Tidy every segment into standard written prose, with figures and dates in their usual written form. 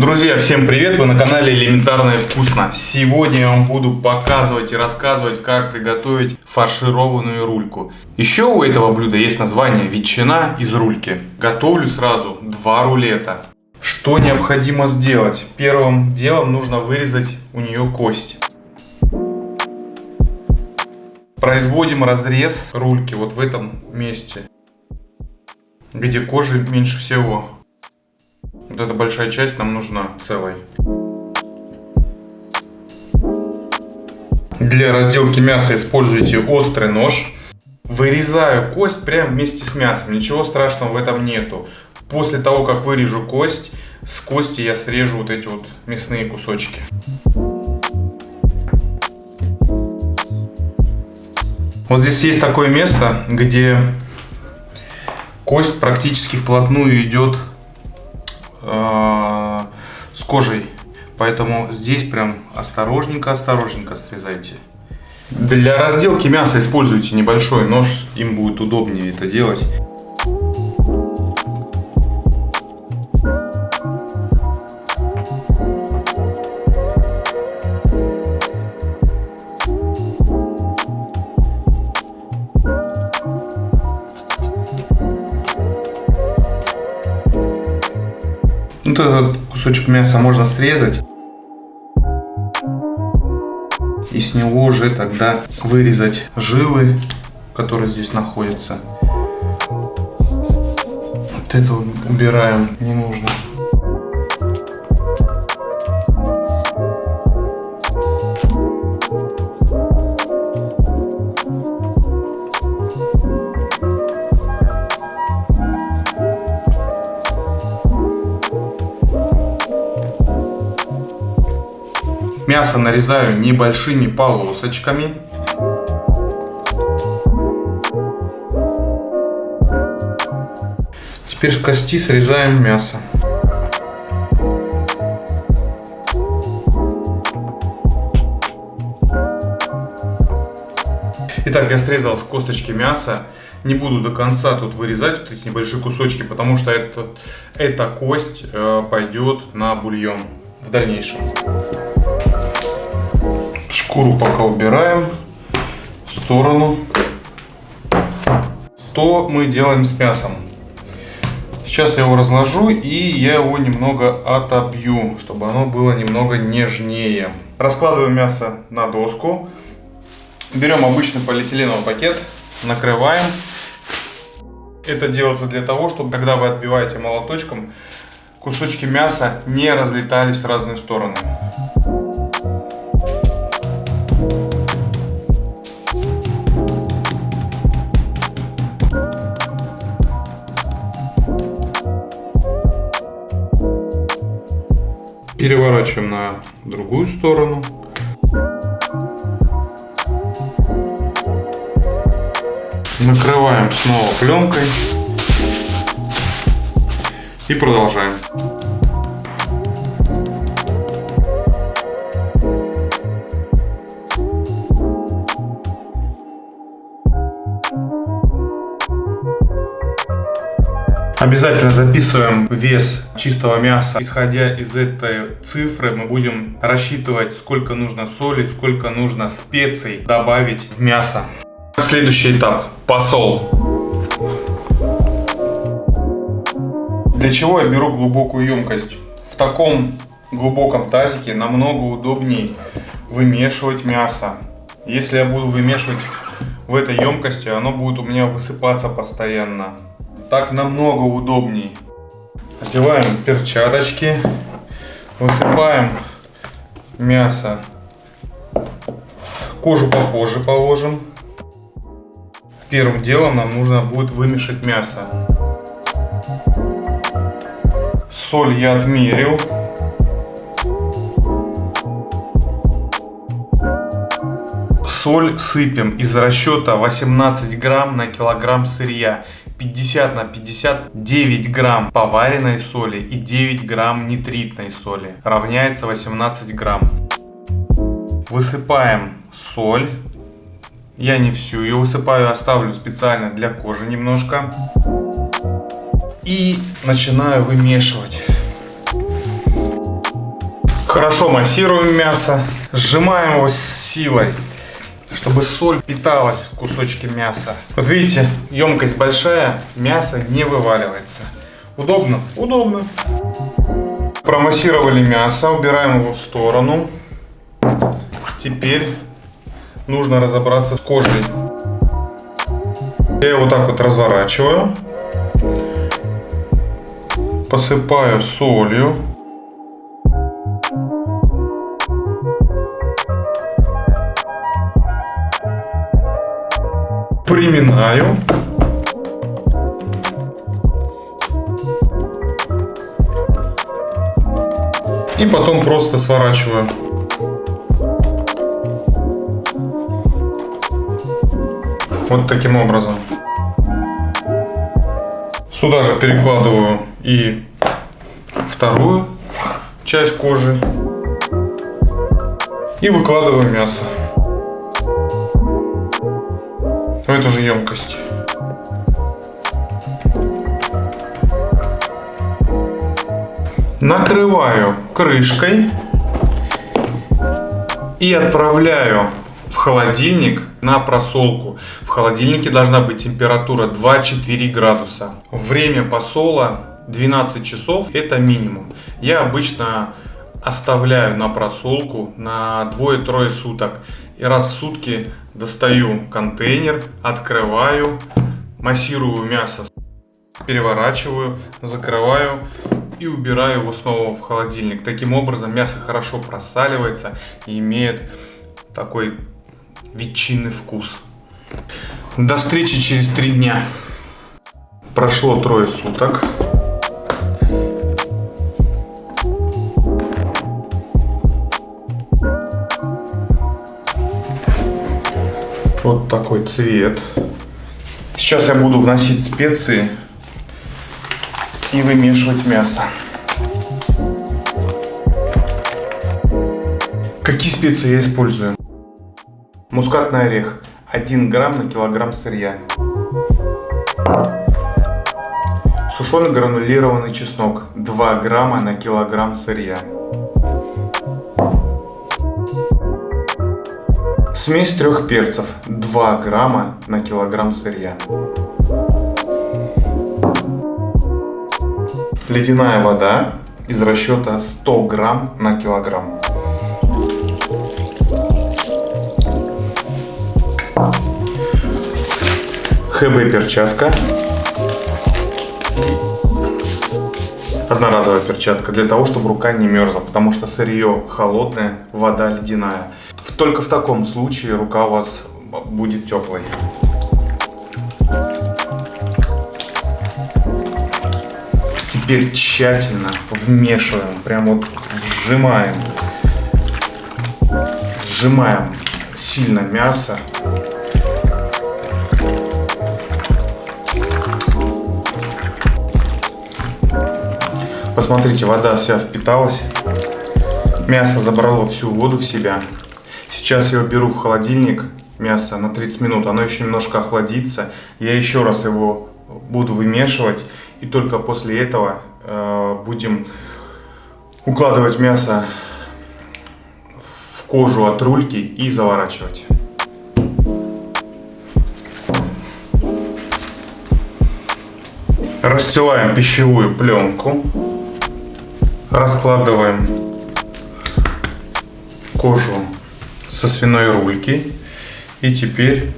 Друзья, всем привет! Вы на канале Элементарно и Вкусно. Сегодня я вам буду показывать и рассказывать, как приготовить фаршированную рульку. Еще у этого блюда есть название ветчина из рульки. Готовлю сразу 2 рулета. Что необходимо сделать? Первым делом нужно вырезать у нее кость. Производим разрез рульки вот в этом месте, где кожи меньше всего. Вот эта большая часть нам нужна целой. Для разделки мяса используйте острый нож. Вырезаю кость прямо вместе с мясом. Ничего страшного в этом нету. После того, как вырежу кость, с кости я срежу вот эти вот мясные кусочки. Вот здесь есть такое место, где кость практически вплотную идет с кожей, поэтому здесь прям осторожненько срезайте. Для разделки мяса используйте небольшой нож, им будет удобнее это делать. Вот этот кусочек мяса можно срезать и с него уже тогда вырезать жилы, которые здесь находятся. Вот это убираем, не нужно. Мясо нарезаю небольшими полосочками. Теперь с кости срезаем мясо. Итак, я срезал с косточки мяса. Не буду до конца тут вырезать вот эти небольшие кусочки, потому что эта кость пойдет на бульон в дальнейшем. Шкуру пока убираем в сторону. Что мы делаем с мясом? Сейчас я его разложу и я его немного отобью, чтобы оно было немного нежнее. Раскладываем мясо на доску. Берем обычный полиэтиленовый пакет, накрываем. Это делается для того, чтобы когда вы отбиваете молоточком, кусочки мяса не разлетались в разные стороны. Переворачиваем на другую сторону. Накрываем снова пленкой и продолжаем. Обязательно записываем вес чистого мяса. Исходя из этой цифры, мы будем рассчитывать, сколько нужно соли, сколько нужно специй добавить в мясо. Следующий этап – посол. Для чего я беру глубокую емкость? В таком глубоком тазике намного удобнее вымешивать мясо. Если я буду вымешивать в этой емкости, оно будет у меня высыпаться постоянно. Так намного удобней. Одеваем перчаточки, высыпаем мясо. Кожу попозже положим. Первым делом нам нужно будет вымешать мясо. Соль я отмерил. Соль сыпем из расчета 18 грамм на килограмм сырья. 50 на 50, 9 грамм поваренной соли и 9 грамм нитритной соли. Равняется 18 грамм. Высыпаем соль. Я не всю ее высыпаю, оставлю специально для кожи немножко. И начинаю вымешивать. Хорошо массируем мясо, сжимаем его с силой, чтобы соль питалась в кусочке мяса. Вот видите, емкость большая, мясо не вываливается. Удобно? Удобно. Промассировали мясо, убираем его в сторону. Теперь нужно разобраться с кожей. Я его вот так вот разворачиваю, посыпаю солью. Приминаю. И потом просто сворачиваю. Вот таким образом. Сюда же перекладываю и вторую часть кожи. И выкладываю мясо в эту же емкость. Накрываю крышкой и отправляю в холодильник на просолку. В холодильнике должна быть температура 2-4 градуса. Время посола 12 часов, это минимум. Я обычно оставляю на просолку на 2-3 суток. И раз в сутки достаю контейнер, открываю, массирую мясо, переворачиваю, закрываю и убираю его снова в холодильник. Таким образом мясо хорошо просаливается и имеет такой ветчинный вкус. До встречи через 3 дня. Прошло 3 суток. Вот такой цвет. Сейчас я буду вносить специи и вымешивать мясо. Какие специи я использую? Мускатный орех 1 грамм на килограмм сырья. Сушеный гранулированный чеснок 2 грамма на килограмм сырья. Смесь 3 перцев 2 грамма на килограмм сырья. Ледяная вода из расчета 100 грамм на килограмм. ХБ перчатка. Одноразовая перчатка для того, чтобы рука не мерзла, потому что сырье холодное, вода ледяная. Только в таком случае рука у вас будет теплой. Теперь тщательно вмешиваем, прям вот сжимаем. Сжимаем сильно мясо. Посмотрите, вода вся впиталась. Мясо забрало всю воду в себя. Сейчас я его беру в холодильник, мясо, на 30 минут. Оно еще немножко охладится. Я еще раз его буду вымешивать. И только после этого будем укладывать мясо в кожу от рульки и заворачивать. Расстилаем пищевую пленку. Раскладываем кожу со свиной рульки. И теперь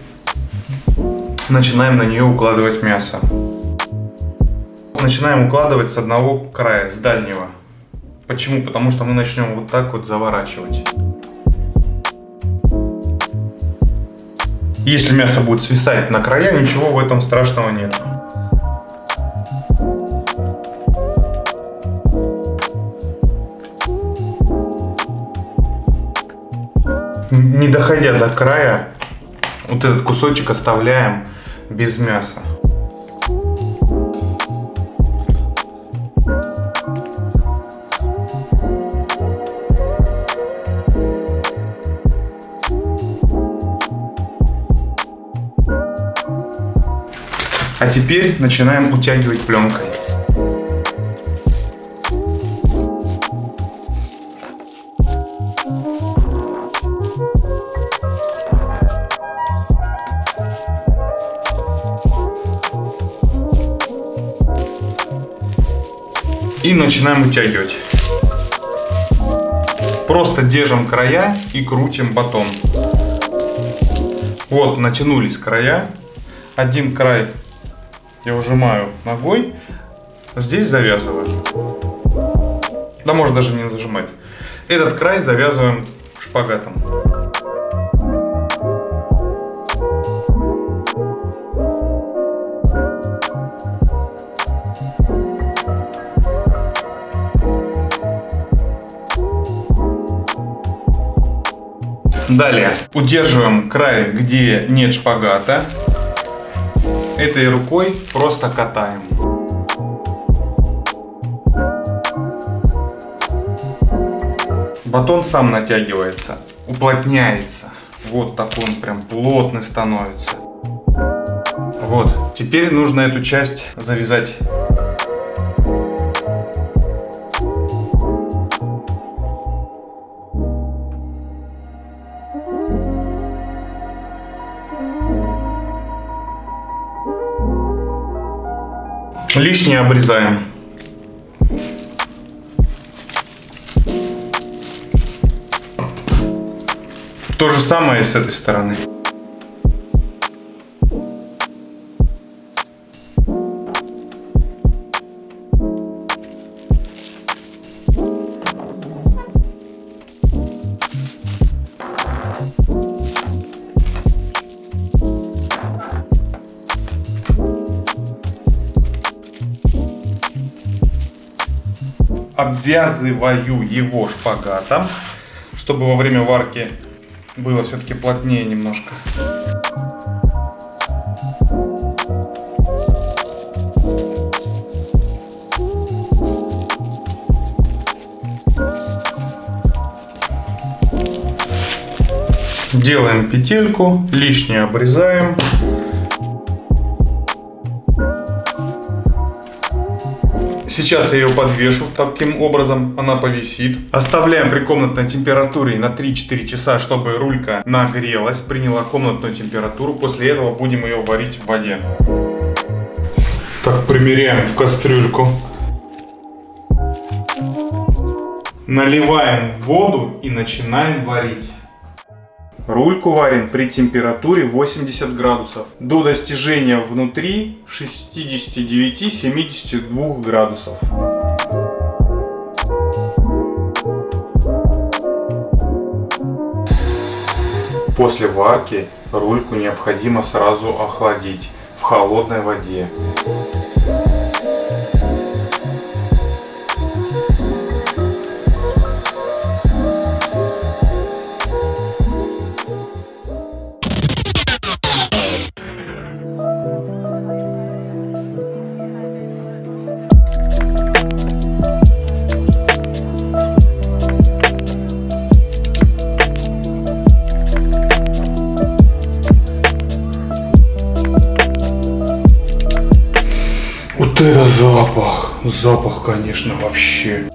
начинаем на нее укладывать мясо. Начинаем укладывать с одного края, с дальнего. Почему? Потому что мы начнем вот так вот заворачивать. Если мясо будет свисать на края, ничего в этом страшного нет. Не доходя до края, вот этот кусочек оставляем без мяса. А теперь начинаем утягивать пленкой. И начинаем утягивать. Просто держим края и крутим батон. Вот, натянулись края. Один край я ужимаю ногой, здесь завязываю. Да, можно даже не нажимать. Этот край завязываем шпагатом. Далее удерживаем край, где нет шпагата. Этой рукой просто катаем. Батон сам натягивается, уплотняется. Вот такой он прям плотный становится. Вот. Теперь нужно эту часть завязать. Лишнее обрезаем. То же самое и с этой стороны. Обвязываю его шпагатом, чтобы во время варки было все-таки плотнее немножко. Делаем петельку, лишнее обрезаем. Сейчас я ее подвешу таким образом, она повисит. Оставляем при комнатной температуре на 3-4 часа, чтобы рулька нагрелась, приняла комнатную температуру. После этого будем ее варить в воде. Так, примеряем в кастрюльку. Наливаем воду и начинаем варить. Рульку варим при температуре 80 градусов до достижения внутри 69-72 градусов. После варки рульку необходимо сразу охладить в холодной воде. Вот это запах! Запах, конечно, вообще.